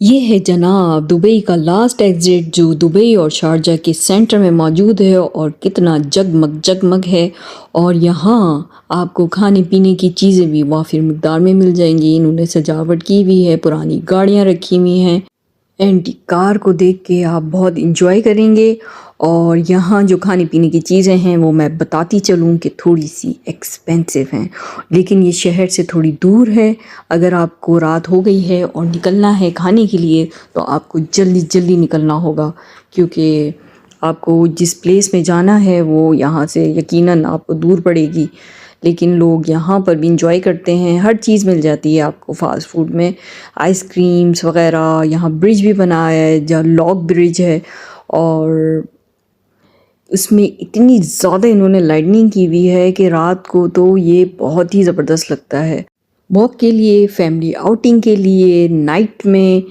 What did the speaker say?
یہ ہے جناب دبئی کا لاسٹ ایگزٹ جو دبئی اور شارجہ کے سینٹر میں موجود ہے، اور کتنا جگمگ جگمگ ہے۔ اور یہاں آپ کو کھانے پینے کی چیزیں بھی وافر مقدار میں مل جائیں گی۔ انہوں نے سجاوٹ کی ہوئی ہے، پرانی گاڑیاں رکھی ہوئی ہیں، اینٹی کار کو دیکھ کے آپ بہت انجوائے کریں گے۔ اور یہاں جو کھانے پینے کی چیزیں ہیں وہ میں بتاتی چلوں کہ تھوڑی سی ایکسپینسو ہیں، لیکن یہ شہر سے تھوڑی دور ہے۔ اگر آپ کو رات ہو گئی ہے اور نکلنا ہے کھانے کے لیے تو آپ کو جلدی جلدی نکلنا ہوگا، کیونکہ آپ کو جس پلیس میں جانا ہے وہ یہاں سے یقیناً آپ کو دور پڑے گی، لیکن لوگ یہاں پر بھی انجوائے کرتے ہیں۔ ہر چیز مل جاتی ہے آپ کو فاسٹ فوڈ میں، آئس کریمز وغیرہ۔ یہاں برج بھی بنایا ہے جو لاک برج ہے، اور اس میں اتنی زیادہ انہوں نے لائٹننگ کی ہوئی ہے کہ رات کو تو یہ بہت ہی زبردست لگتا ہے۔ واک کے لیے، فیملی آؤٹنگ کے لیے، نائٹ میں